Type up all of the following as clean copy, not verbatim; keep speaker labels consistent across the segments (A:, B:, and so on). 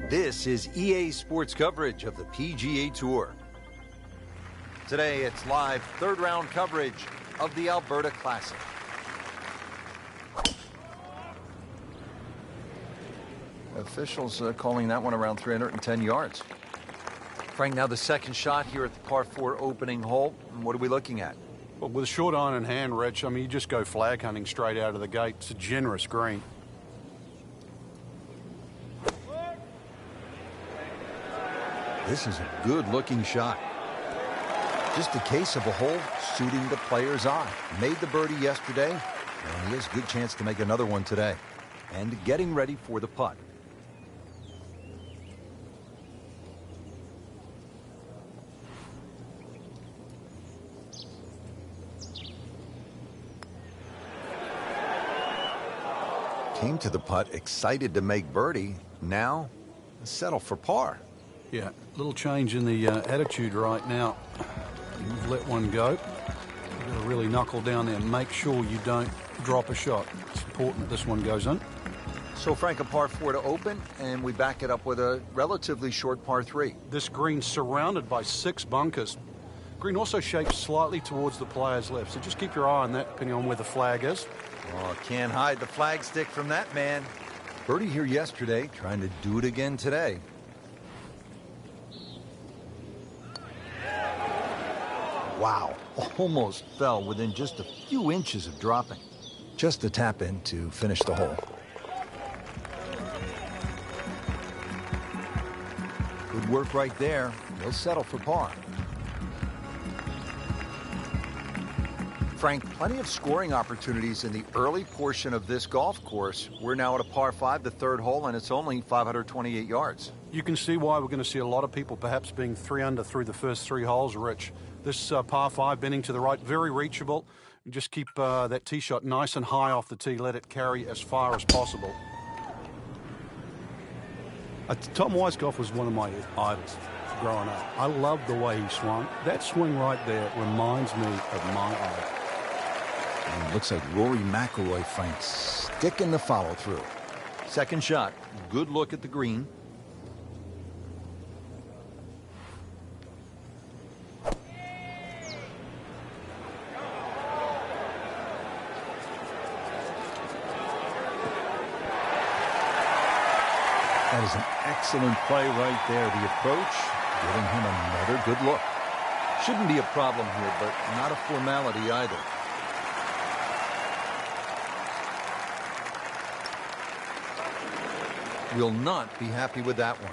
A: This is EA Sports coverage of the PGA Tour. Today, it's live third-round coverage of the Alberta Classic. Officials calling that one around 310 yards. Frank, now the second shot here at the par 4 opening hole. What are we looking at?
B: Well, with a short iron in hand, Rich, I mean, you just go flag hunting straight out of the gate. It's a generous green.
A: This is a good-looking shot. Just a case of a hole suiting the player's eye. Made the birdie yesterday, and he has a good chance to make another one today. And getting ready for the putt. Came to the putt excited to make birdie. Now, settle for par.
B: Yeah, little change in the attitude right now. You've let one go. You've got to really knuckle down there and make sure you don't drop a shot. It's important that this one goes in.
A: So, Frank, a par 4 to open, and we back it up with a relatively short par 3.
B: This green's surrounded by 6 bunkers. Green also shaped slightly towards the player's left, so just keep your eye on that depending on where the flag is.
A: Oh, can't hide the flag stick from that man. Birdie here yesterday, trying to do it again today. Wow, almost fell within just a few inches of dropping. Just a tap in to finish the hole. Good work right there. He'll settle for par. Frank, plenty of scoring opportunities in the early portion of this golf course. We're now at a par 5, the third hole, and it's only 528 yards.
B: You can see why we're going to see a lot of people perhaps being 3 under through the first 3 holes, Rich. This par 5 bending to the right, very reachable. You just keep that tee shot nice and high off the tee. Let it carry as far as possible. Tom Weiskopf was one of my idols growing up. I loved the way he swung. That swing right there reminds me of my idol.
A: And it looks like Rory McIlroy, Frank, sticking the follow through. Second shot. Good look at the green. That is an excellent play right there. The approach, giving him another good look. Shouldn't be a problem here, but not a formality either. Will not be happy with that one.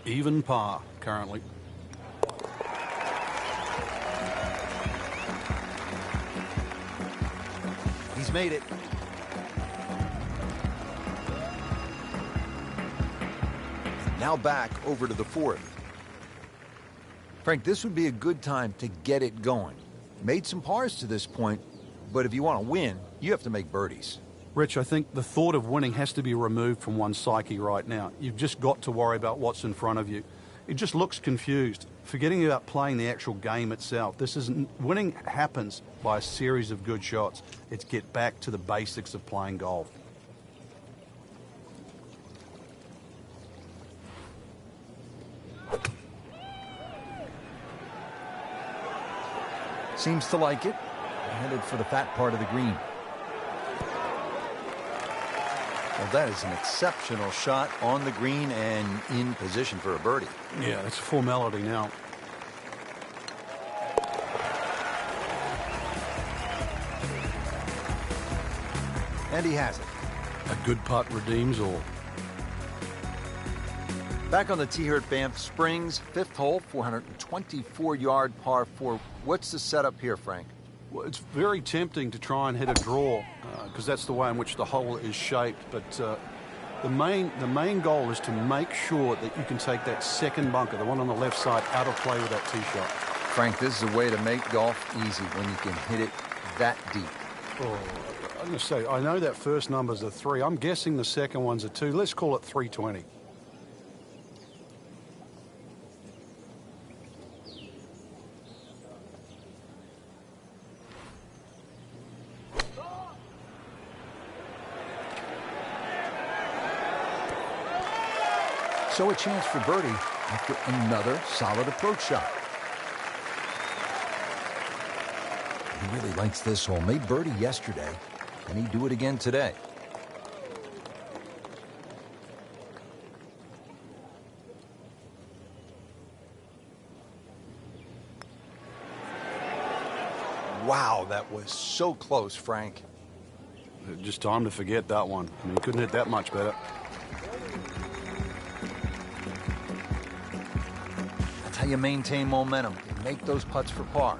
B: Even par currently.
A: He's made it. Now back over to the fourth. Frank, this would be a good time to get it going. Made some pars to this point, but if you want to win, you have to make birdies.
B: Rich, I think the thought of winning has to be removed from one's psyche right now. You've just got to worry about what's in front of you. It just looks confused, forgetting about playing the actual game itself. Winning happens by a series of good shots. It's get back to the basics of playing golf.
A: Seems to like it. Headed for the fat part of the green. Well, that is an exceptional shot on the green and in position for a birdie.
B: Yeah, it's a formality now.
A: And he has it.
B: A good putt redeems all.
A: Back on the tee here at Banff Springs, fifth hole, 424-yard par 4. What's the setup here, Frank?
B: Well, it's very tempting to try and hit a draw because that's the way in which the hole is shaped. But the main goal is to make sure that you can take that second bunker, the one on the left side, out of play with that tee shot.
A: Frank, this is a way to make golf easy when you can hit it that deep.
B: Oh, I'm going to say, I know that first number's a 3. I'm guessing the second one's a 2. Let's call it 320.
A: So a chance for birdie after another solid approach shot. He really likes this hole. Made birdie yesterday, and he'd do it again today. Wow, that was so close, Frank.
B: Just time to forget that one. I mean, he couldn't hit that much better.
A: That's how you maintain momentum. You make those putts for par.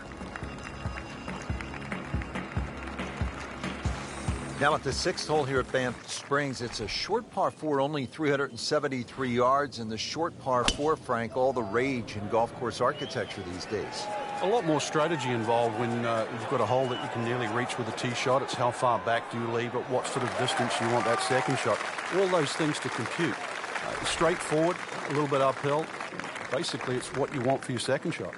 A: Now at the 6th hole here at Banff Springs, it's a short par 4, only 373 yards, and the short par 4, Frank, all the rage in golf course architecture these days.
B: A lot more strategy involved when you've got a hole that you can nearly reach with a tee shot. It's how far back do you leave it, what sort of distance you want that second shot. All those things to compute. Straightforward, a little bit uphill. Basically, it's what you want for your second shot.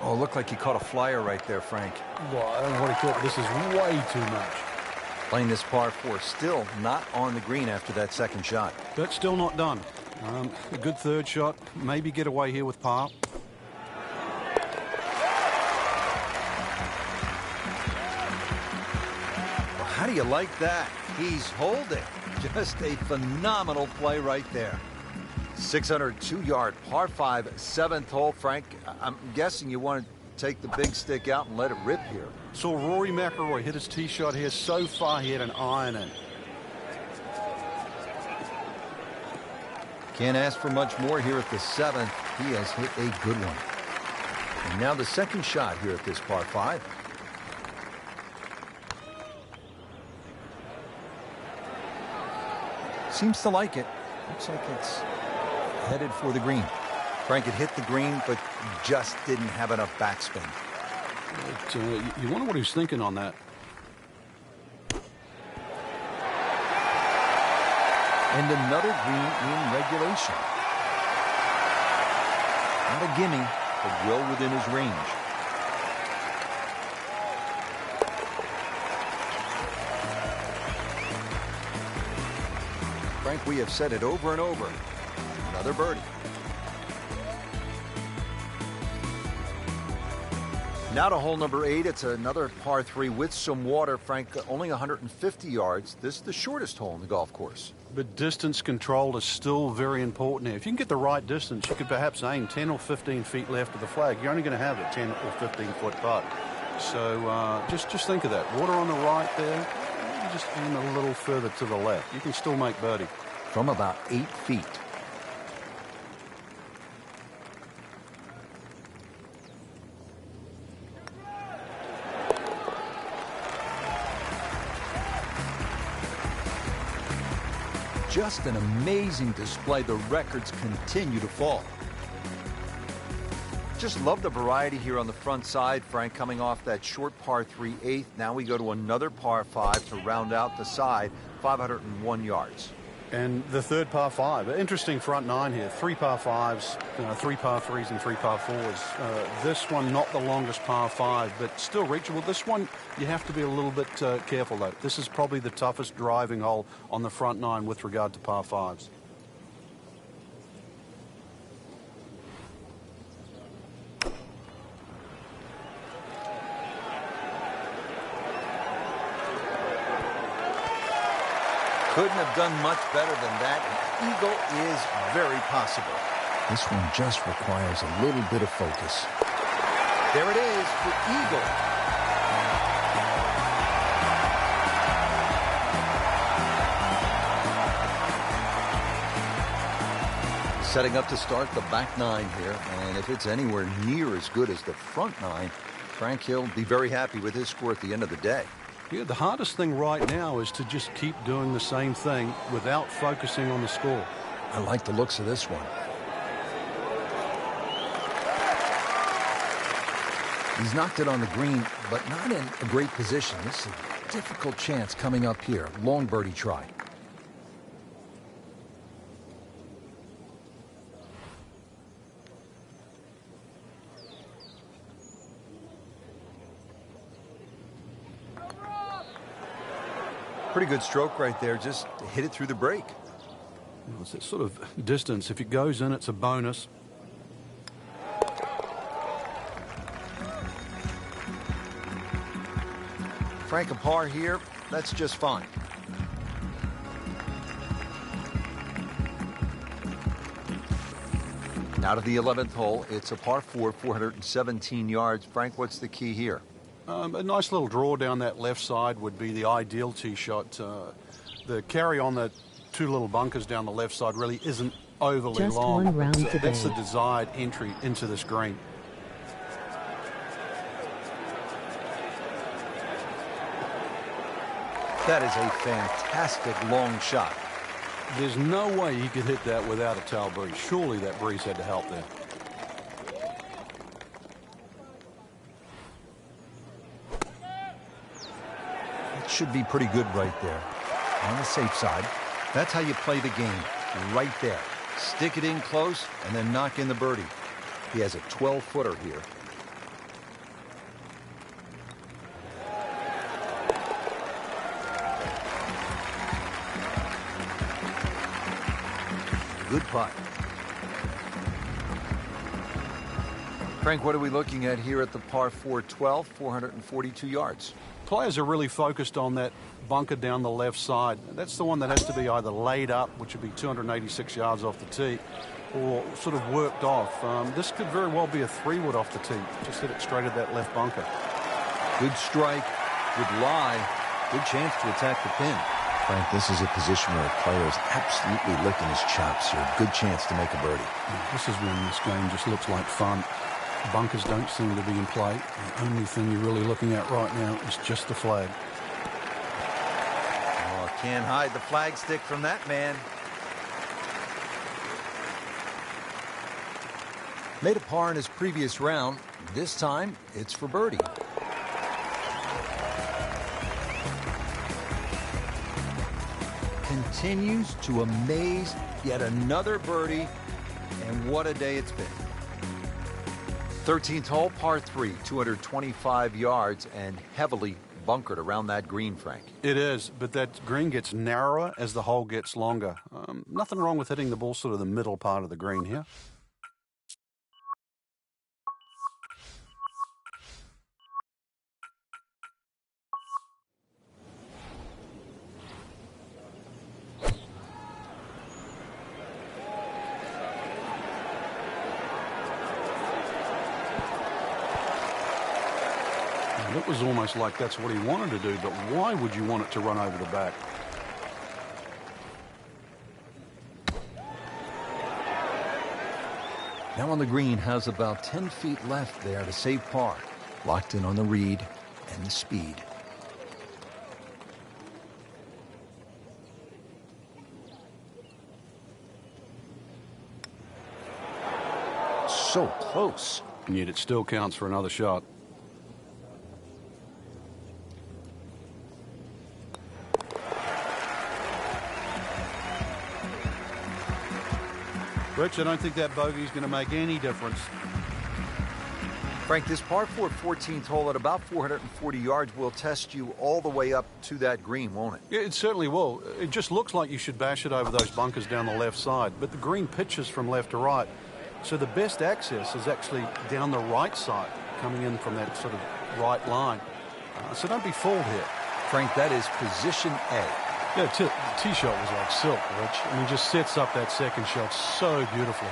A: Oh, looked like he caught a flyer right there, Frank.
B: Well, I don't know what he thought. This is way too much.
A: Playing this par 4, still not on the green after that second shot.
B: But still not done. A good third shot. Maybe get away here with par.
A: How do you like that? He's holding. Just a phenomenal play right there. 602-yard par 5, 7th hole. Frank, I'm guessing you want to take the big stick out and let it rip here.
B: Saw Rory McIlroy hit his tee shot here. So far, he had an iron in.
A: Can't ask for much more here at the 7th. He has hit a good one. And now the second shot here at this par 5. Seems to like it. Looks like it's headed for the green. Frank had hit the green, but just didn't have enough backspin.
B: You wonder what he's thinking on that.
A: And another green in regulation. Not a gimme, but well within his range. Frank, we have said it over and over. Another birdie. Now to hole number 8. It's another par 3 with some water. Frank, only 150 yards. This is the shortest hole in the golf course.
B: But distance control is still very important here. If you can get the right distance, you could perhaps aim 10 or 15 feet left of the flag. You're only going to have a 10 or 15-foot putt. So just think of that. Water on the right there. Maybe just aim a little further to the left. You can still make birdie.
A: From about 8 feet. Just an amazing display. The records continue to fall. Just love the variety here on the front side, Frank, coming off that short par 3 8th. Now we go to another par 5 to round out the side, 501 yards.
B: And the third par 5. Interesting front 9 here. 3 par 5s, 3 par 3s, and 3 par 4s. This one, not the longest par 5, but still reachable. This one, you have to be a little bit careful, though. This is probably the toughest driving hole on the front 9 with regard to par 5s.
A: Couldn't have done much better than that. An eagle is very possible. This one just requires a little bit of focus. There it is for eagle. Setting up to start the back 9 here, and if it's anywhere near as good as the front 9, Frank Hill be very happy with his score at the end of the day.
B: Yeah, the hardest thing right now is to just keep doing the same thing without focusing on the score.
A: I like the looks of this one. He's knocked it on the green, but not in a great position. This is a difficult chance coming up here. Long birdie try. Pretty good stroke right there. Just hit it through the break.
B: Well, it's that sort of distance. If it goes in, it's a bonus.
A: Frank, a par here, that's just fine. Now to the 11th hole. It's a par 4, 417 yards. Frank, what's the key here?
B: A nice little draw down that left side would be the ideal tee shot. The carry on the two little bunkers down the left side really isn't overly
C: Just
B: long.
C: one round today.
B: That's the desired entry into this green.
A: That is a fantastic long shot.
B: There's no way he could hit that without a tail breeze. Surely that breeze had to help there.
A: It should be pretty good right there. On the safe side. That's how you play the game. Right there. Stick it in close and then knock in the birdie. He has a 12-footer here. Good putt. Frank, what are we looking at here at the par 4 12, 442 yards?
B: Players are really focused on that bunker down the left side. That's the one that has to be either laid up, which would be 286 yards off the tee, or sort of worked off. This could very well be a 3-wood off the tee. Just hit it straight at that left bunker.
A: Good strike, good lie, good chance to attack the pin. Frank, this is a position where a player is absolutely licking his chops here. Good chance to make a birdie.
B: This is when this game just looks like fun. Bunkers don't seem to be in play. The only thing you're really looking at right now is just the flag.
A: Oh, can't hide the flag stick from that man. Made a par in his previous round. This time, it's for birdie. Continues to amaze. Yet another birdie. And what a day it's been. 13th hole, par 3, 225 yards and heavily bunkered around that green, Frank.
B: It is, but that green gets narrower as the hole gets longer. Nothing wrong with hitting the ball sort of the middle part of the green here. It was almost like that's what he wanted to do, but why would you want it to run over the back?
A: Now on the green, has about 10 feet left there to save par. Locked in on the read and the speed. So close.
B: And yet it still counts for another shot. Rich, I don't think that bogey's going to make any difference.
A: Frank, this par 4 14th hole at about 440 yards will test you all the way up to that green, won't it?
B: Yeah, it certainly will. It just looks like you should bash it over those bunkers down the left side, but the green pitches from left to right. So the best access is actually down the right side, coming in from that sort of right line. So don't be fooled here.
A: Frank, that is position A.
B: Yeah, the tee shot was like silk, Rich. I mean, just sets up that second shot so beautifully.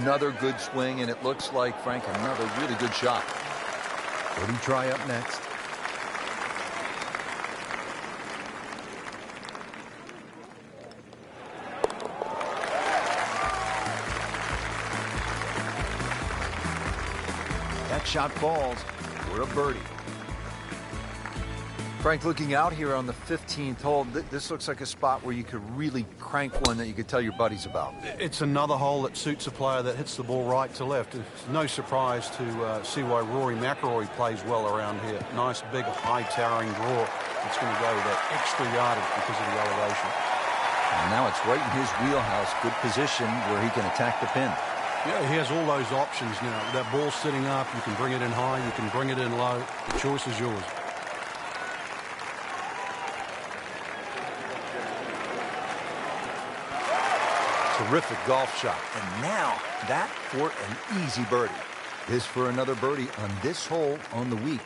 A: Another good swing, and it looks like, Frank, another really good shot. Birdie try up next. That shot falls for a birdie. Frank, looking out here on the 15th hole, this looks like a spot where you could really crank one that you could tell your buddies about.
B: It's another hole that suits a player that hits the ball right to left. It's no surprise to see why Rory McIlroy plays well around here. Nice, big, high-towering draw. It's going to go that extra yardage because of the elevation.
A: And now it's right in his wheelhouse. Good position where he can attack the pin.
B: Yeah, he has all those options now. That ball sitting up, you can bring it in high, you can bring it in low. The choice is yours.
A: Terrific golf shot. And now that for an easy birdie. This for another birdie on this hole on the week.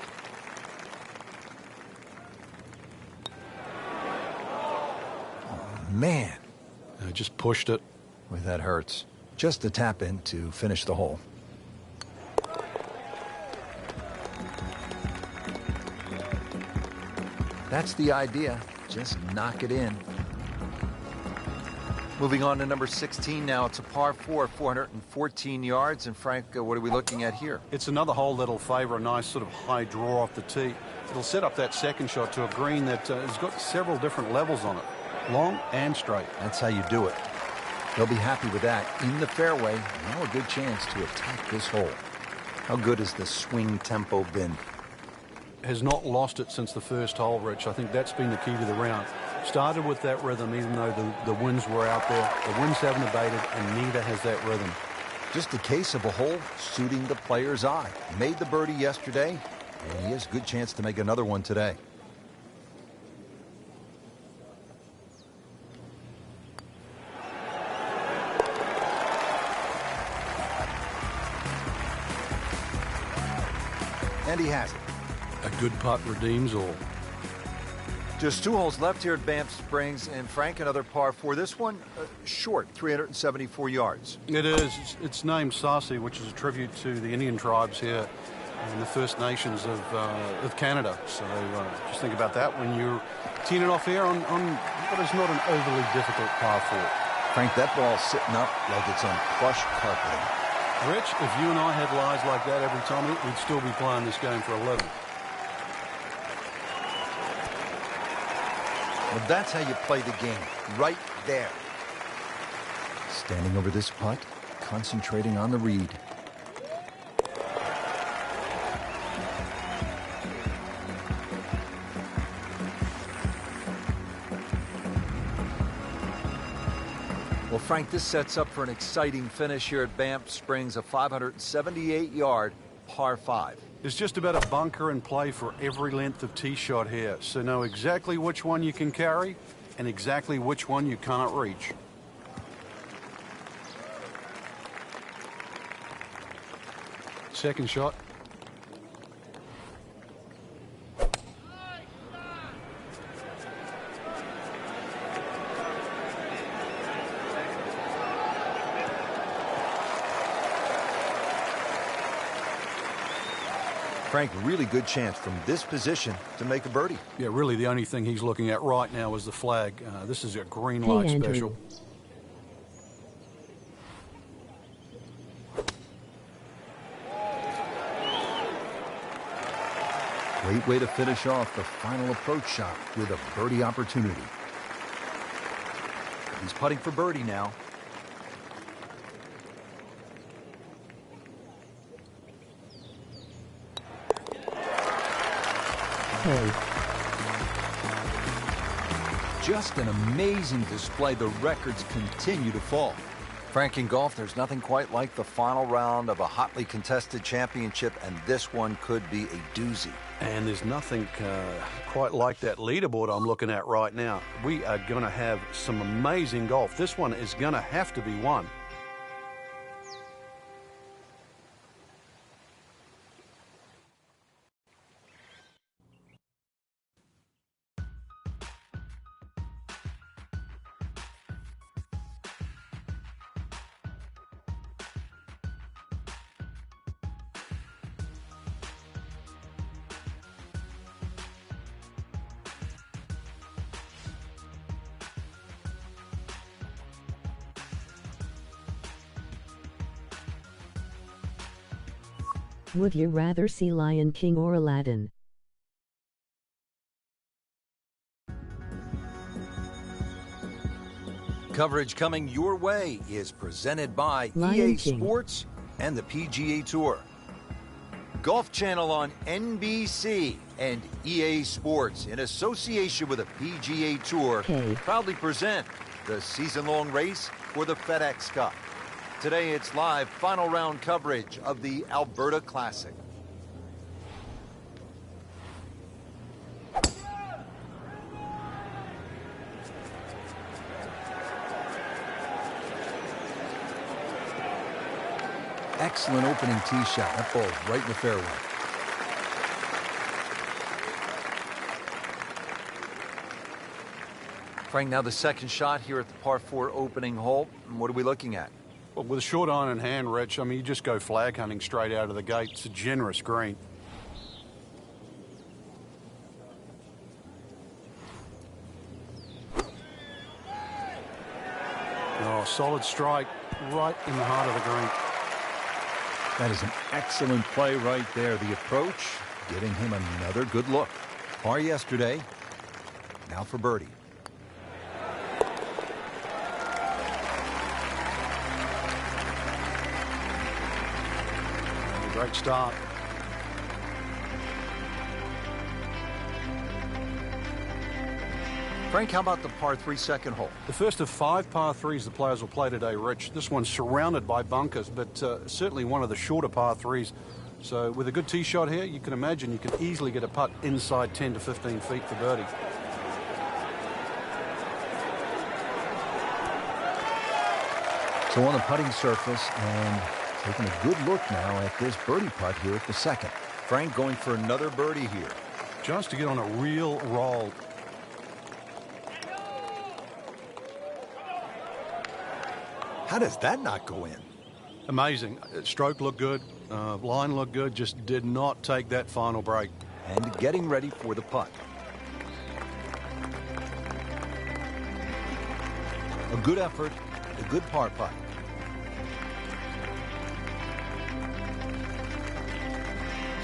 A: Oh, man.
B: I just pushed it.
A: Boy, that hurts. Just a tap in to finish the hole. That's the idea. Just knock it in. Moving on to number 16 now. It's a par 4, 414 yards. And Frank, what are we looking at here?
B: It's another hole that'll favor a nice sort of high draw off the tee. It'll set up that second shot to a green that has got several different levels on it, long and straight.
A: That's how you do it. They'll be happy with that. In the fairway, now a good chance to attack this hole. How good has the swing tempo been?
B: Has not lost it since the first hole, Rich. I think that's been the key to the round. Started with that rhythm, even though the winds were out there. The winds haven't abated, and neither has that rhythm.
A: Just a case of a hole suiting the player's eye. Made the birdie yesterday, and he has a good chance to make another one today. And he has it.
B: A good putt redeems all.
A: Just 2 holes left here at Banff Springs, and Frank, another par 4. This one, short, 374 yards.
B: It is. It's named Sarcee, which is a tribute to the Indian tribes here and the First Nations of Canada. So just think about that when you're teeing it off here on what is not an overly difficult par 4.
A: Frank, that ball's sitting up like it's on plush carpeting.
B: Rich, if you and I had lies like that every time, we'd still be playing this game for 11.
A: Well, that's how you play the game, right there. Standing over this putt, concentrating on the read. Well, Frank, this sets up for an exciting finish here at Banff Springs, a 578-yard par 5.
B: There's just about a bunker in play for every length of tee shot here, so know exactly which one you can carry and exactly which one you can't reach. Second shot.
A: Frank, really good chance from this position to make a birdie.
B: Yeah, really the only thing he's looking at right now is the flag. This is a green light special.
A: Great way to finish off the final approach shot with a birdie opportunity. He's putting for birdie now. Just an amazing display. The records continue to fall. Frank, in golf, there's nothing quite like the final round of a hotly contested championship, and this one could be a doozy.
B: And there's nothing quite like that leaderboard I'm looking at right now. We are going to have some amazing golf. This one is going to have to be won.
C: Would you rather see Lion King or Aladdin?
A: Coverage coming your way is presented by
C: Lion
A: EA
C: King.
A: Sports and the PGA Tour. Golf Channel on NBC and EA Sports in association with the PGA Tour
C: Okay.
A: proudly present the season-long race for the FedEx Cup. Today it's live final round coverage of the Alberta Classic. Excellent opening tee shot. That ball right in the fairway. Frank, now the second shot here at the par 4 opening hole. What are we looking at?
B: Well, with a short iron in hand, Rich, I mean, you just go flag hunting straight out of the gate. It's a generous green. Oh, solid strike right in the heart of the green.
A: That is an excellent play right there. The approach, giving him another good look. Par yesterday, now for birdie.
B: Great start.
A: Frank, how about the par 3 second hole?
B: The first of 5 par 3s the players will play today, Rich. This one's surrounded by bunkers, but certainly one of the shorter par 3s. So with a good tee shot here, you can imagine you can easily get a putt inside 10 to 15 feet for birdie.
A: So on the putting surface, and taking a good look now at this birdie putt here at the second. Frank going for another birdie here.
B: Just to get on a real roll.
A: How does that not go in?
B: Amazing. Stroke looked good. Line looked good. Just did not take that final break.
A: And getting ready for the putt. A good effort, a good par putt.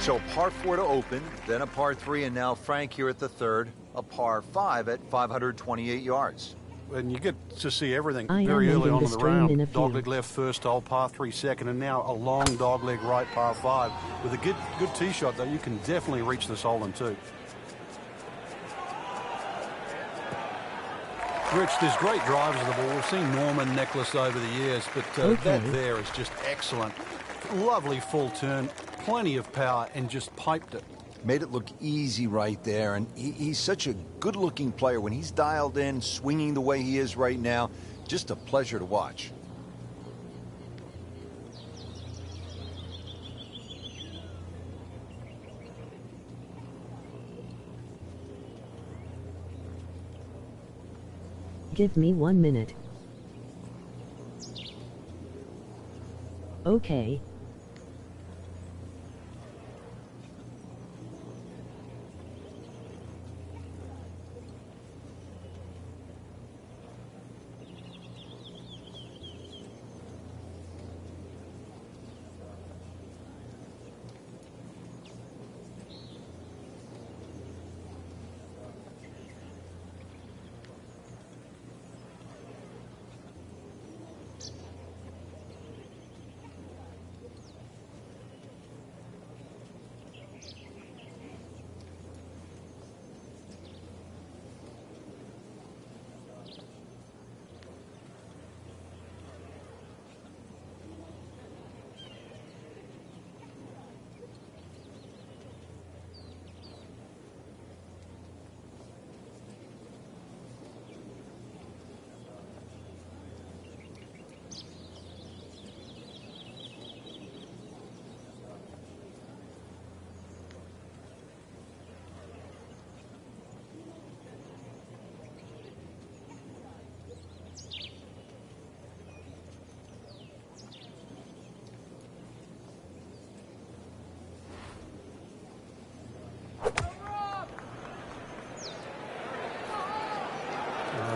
A: So par 4 to open, then a par 3, and now Frank here at the third, a par 5 at 528 yards.
B: And you get to see everything
C: I
B: very
C: am
B: early on in
C: ending the
B: the
C: stream in a
B: round.
C: few.
B: Dogleg left first hole, par 3 second, and now a long dogleg right, par 5. With a good tee shot, though, you can definitely reach this hole in 2. Rich, there's great drivers of the ball. We've seen Norman, Necklace over the years, but that there is just excellent. Lovely full turn, plenty of power, and just piped it.
A: Made it look easy right there, and he's such a good-looking player. When he's dialed in, swinging the way he is right now, just a pleasure to watch.
C: Give me 1 minute. Okay.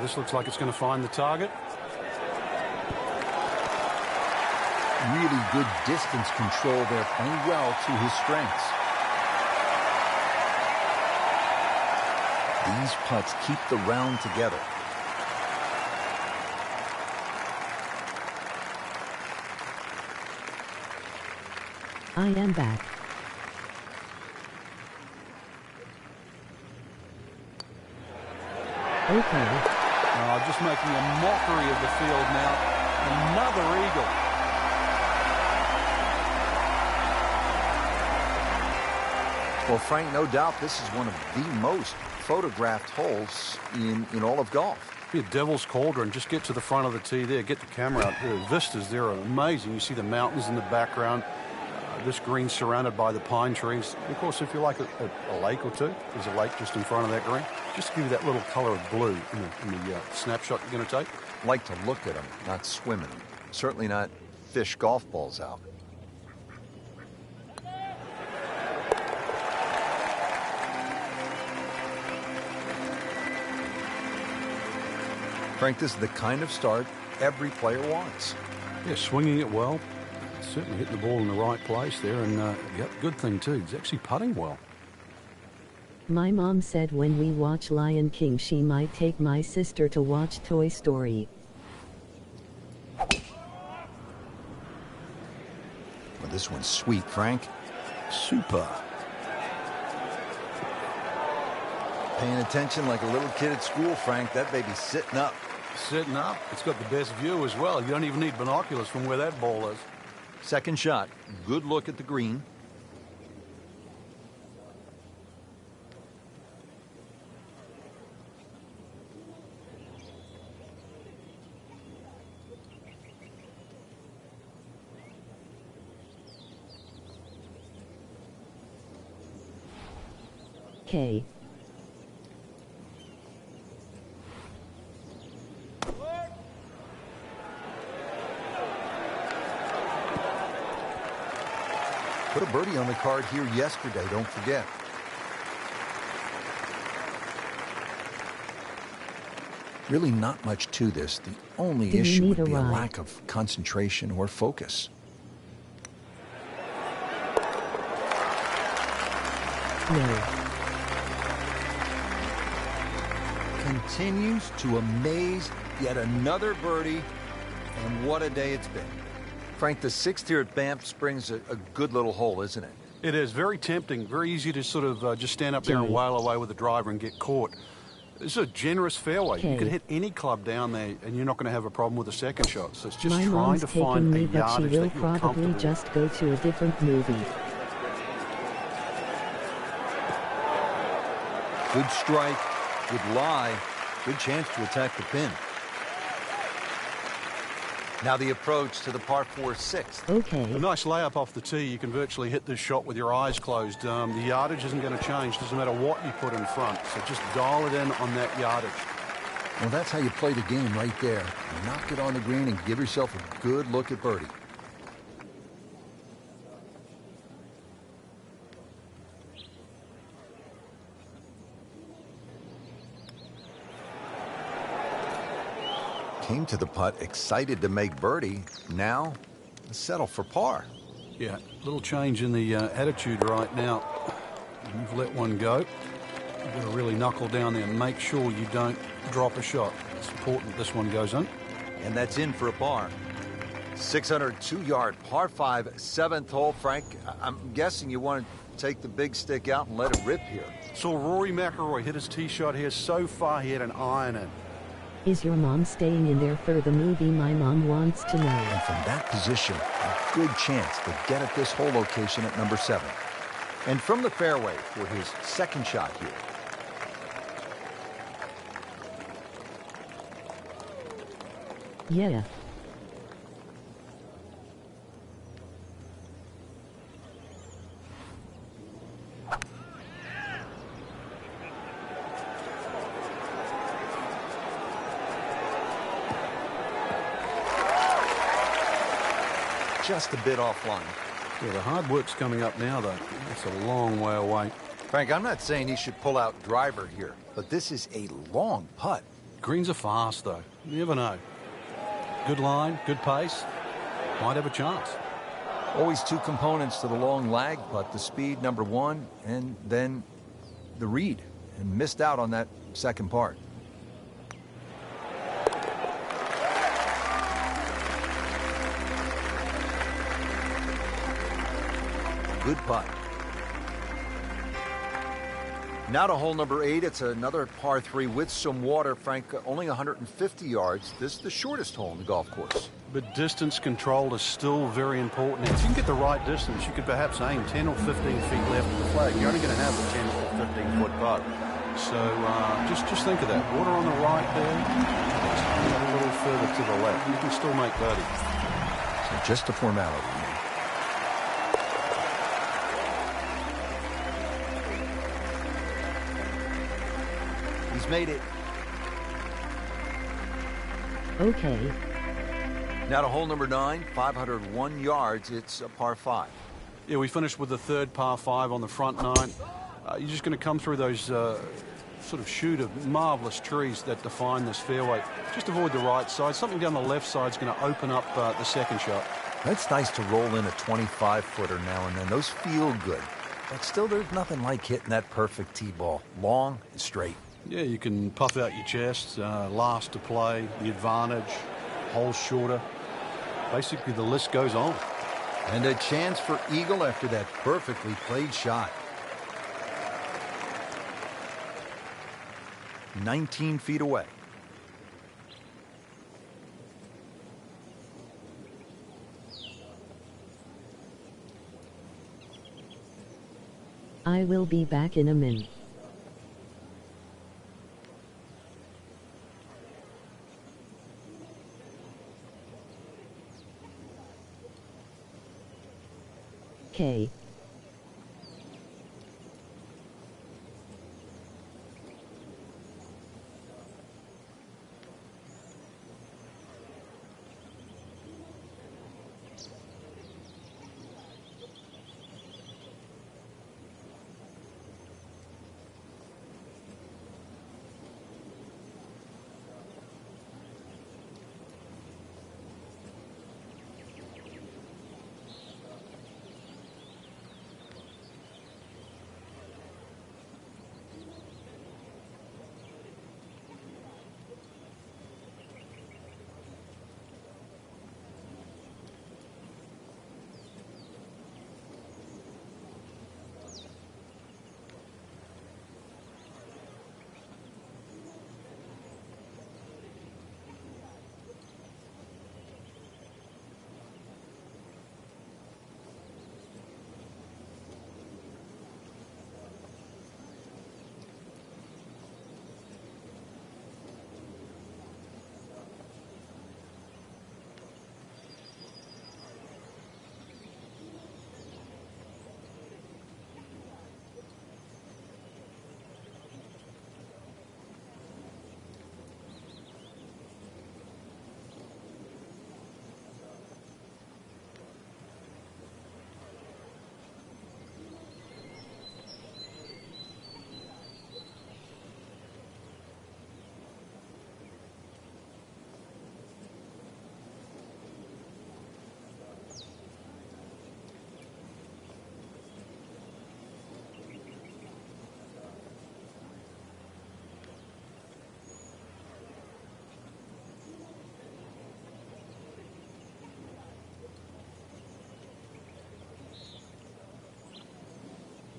B: This looks like it's going to find the target.
A: Really good distance control there, playing well to his strengths. These putts keep the round together.
C: I am back.
B: Oh,
C: Okay.
B: Oh, just making a mockery of the field now. Another eagle.
A: Well, Frank, no doubt this is one of the most photographed holes in all of golf.
B: Be a devil's cauldron. Just get to the front of the tee there. Get the camera out. The vistas there are amazing. You see the mountains in the background. This green surrounded by the pine trees. Of course, if you like a lake or two, there's a lake just in front of that green. Just to give you that little color of blue in the snapshot you're going to take.
A: Like to look at them, not swim in them. Certainly not fish golf balls out. Frank, this is the kind of start every player wants.
B: Yeah, swinging it well. Certainly hitting the ball in the right place there. And, yep, good thing, too. He's actually putting well.
C: My mom said when we watch Lion King, she might take my sister to watch Toy Story.
A: Well, this one's sweet, Frank.
B: Super.
A: Paying attention like a little kid at school, Frank. That baby's sitting up.
B: Sitting up. It's got the best view as well. You don't even need binoculars from where that ball is.
A: Second shot. Good look at the green.
C: K.
A: Put a birdie on the card here yesterday, don't forget. Really not much to this. The only
C: Do you
A: issue
C: need
A: would
C: a
A: be a
C: ride?
A: lack of concentration or focus.
C: No.
A: Continues to amaze. Yet another birdie, and what a day it's been. Frank, the sixth here at Banff Springs, a good little hole, isn't it?
B: It is very tempting, very easy to sort of just stand up there and wail away with the driver and get caught. This is a generous fairway. You could hit any club down there and you're not going to have a problem with the second shot. So it's just
C: My
B: trying
C: mom's
B: to
C: taking
B: find a
C: me, but she
B: yardage
C: will
B: that you're
C: probably
B: comfortable
C: just go to a different movie.
A: Good strike, good lie, good chance to attack the pin. Now the approach to the par 4 sixth.
C: Okay.
B: A nice layup off the tee. You can virtually hit this shot with your eyes closed. The yardage isn't going to change. Doesn't matter what you put in front. So just dial it in on that yardage.
A: Well, that's how you play the game right there. Knock it on the green and give yourself a good look at birdie. Came to the putt, excited to make birdie. Now, settle for par.
B: Yeah, little change in the attitude right now. You've let one go. You've got to really knuckle down there and make sure you don't drop a shot. It's important this one goes in.
A: And that's in for a par. 602-yard par 5 7th hole. Frank, I'm guessing you want to take the big stick out and let it rip here.
B: Saw Rory McIlroy hit his tee shot here so far he had an iron in.
C: Is your mom staying in there for the movie? My mom wants to know.
A: And from that position, a good chance to get at this hole location at number 7. And from the fairway for his second shot here.
C: Yeah.
A: Just a bit offline.
B: Yeah, the hard work's coming up now, though. That's a long way away.
A: Frank, I'm not saying he should pull out driver here, but this is a long putt.
B: Greens are fast, though. You never know. Good line, good pace. Might have a chance.
A: Always two components to the long lag, but the speed, number 1, and then the read. And missed out on that second part. Good putt. Now to hole number 8. It's another par 3 with some water. Frank, only 150 yards. This is the shortest hole in the golf course.
B: But distance control is still very important. If you can get the right distance, you could perhaps aim 10 or 15 feet left of the flag. You're only going to have a 10 or 15-foot putt. So just think of that. Water on the right there, a little further to the left. You can still make birdie.
A: So just a formality. He's made it.
C: Okay.
A: Now to hole number 9, 501 yards. It's a par 5.
B: Yeah, we finished with the third par 5 on the front 9. You're just going to come through those sort of chute of marvelous trees that define this fairway. Just avoid the right side. Something down the left side is going to open up the second shot.
A: It's nice to roll in a 25-footer now and then. Those feel good. But still, there's nothing like hitting that perfect tee ball. Long and straight.
B: Yeah, you can puff out your chest, last to play, the advantage, hole shorter. Basically, the list goes on.
A: And a chance for eagle after that perfectly played shot. 19 feet away.
C: I will be back in a minute. Okay.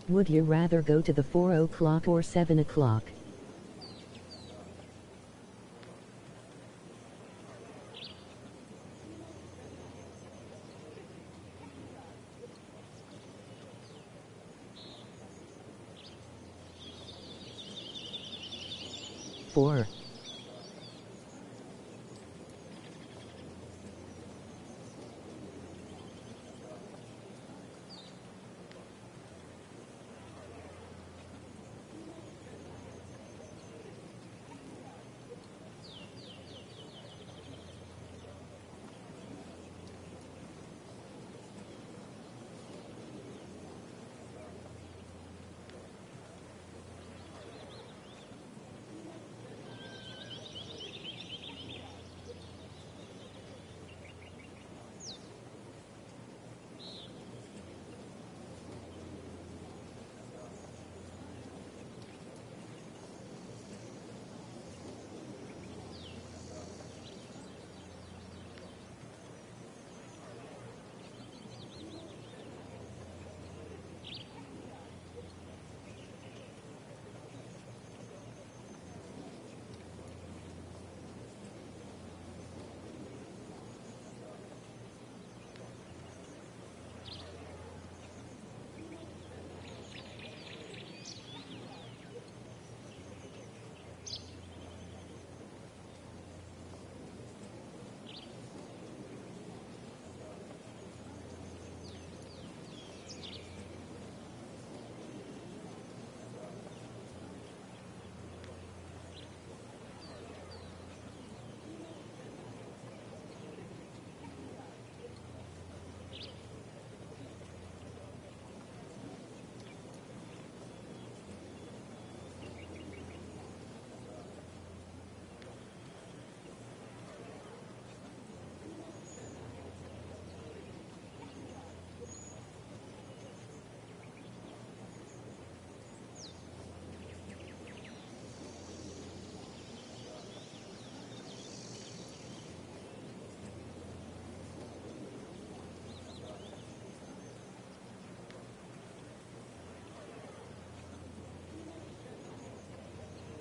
C: Would you rather go to the 4 o'clock or 7 o'clock? Four.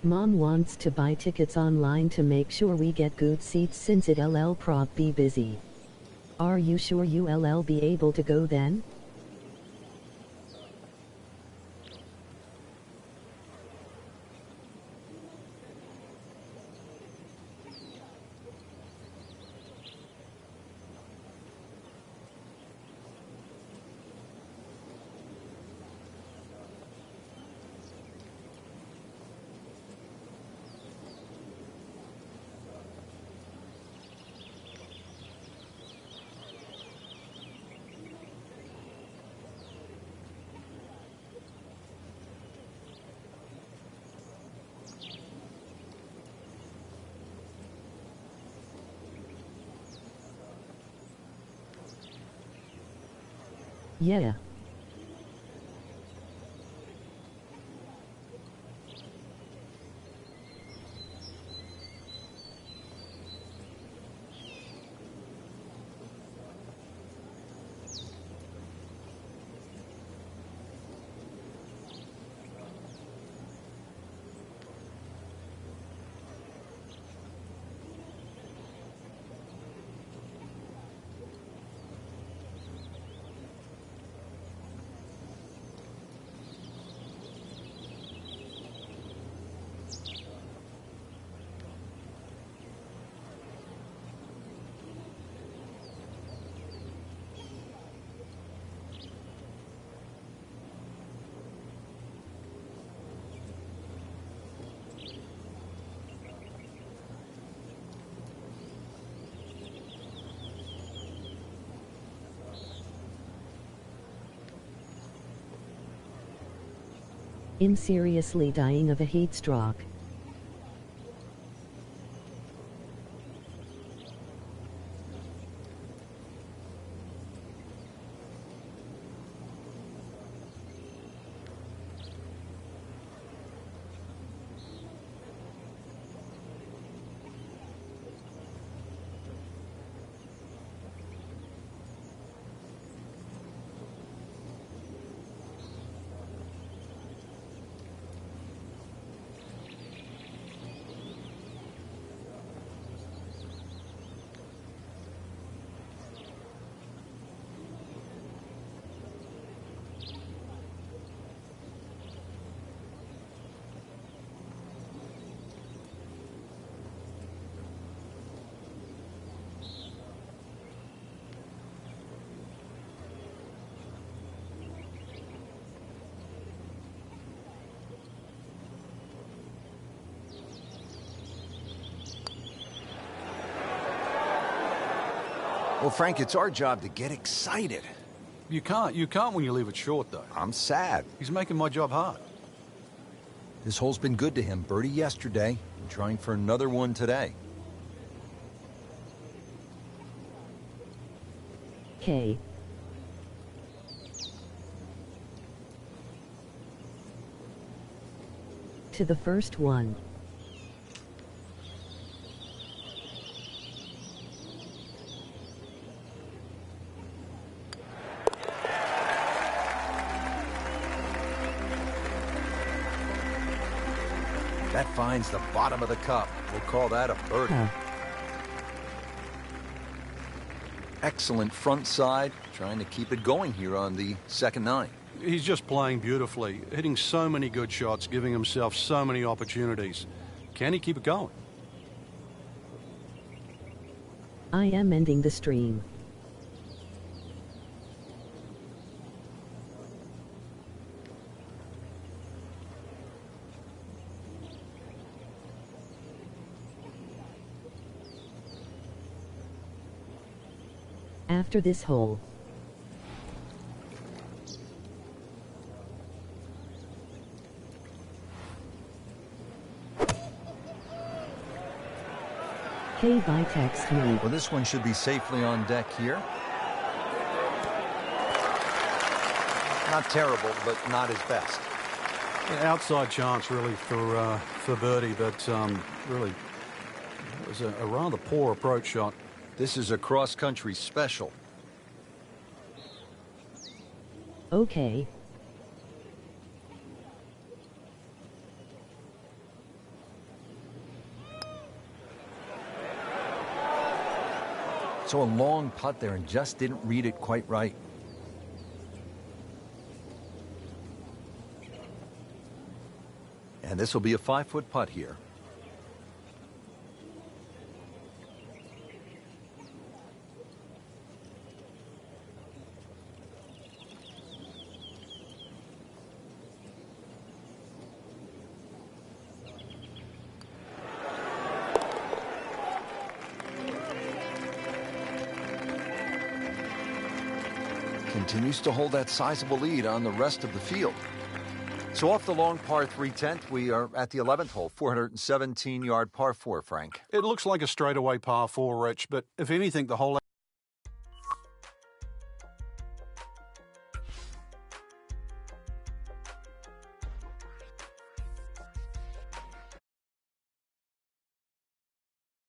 C: Mom wants to buy tickets online to make sure we get good seats since it'll prob be busy. Are you sure you'll be able to go then? Yeah. I'm seriously dying of a heat stroke.
A: Well, Frank, it's our job to get excited.
B: You can't when you leave it short, though.
A: I'm sad.
B: He's making my job hard.
A: This hole's been good to him. Birdie yesterday, and trying for another one today.
C: Okay. To the first one.
A: That finds the bottom of the cup. We'll call that a birdie. Excellent front side. Trying to keep it going here on the second nine.
B: He's just playing beautifully, hitting so many good shots, giving himself so many opportunities. Can he keep it going?
C: I am ending the stream. After this hole. Hey, by text me.
A: Well, this one should be safely on deck here. Not terrible, but not his best.
B: Yeah, outside chance, really, for birdie, but really, it was a rather poor approach shot.
A: This is a cross-country special.
C: Okay.
A: So a long putt there and just didn't read it quite right. And this will be a 5-foot putt here. Continues to hold that sizable lead on the rest of the field. So off the long par 3 10th, we are at the 11th hole, 417-yard par 4, Frank.
B: It looks like a straightaway par 4, Rich, but if anything, the hole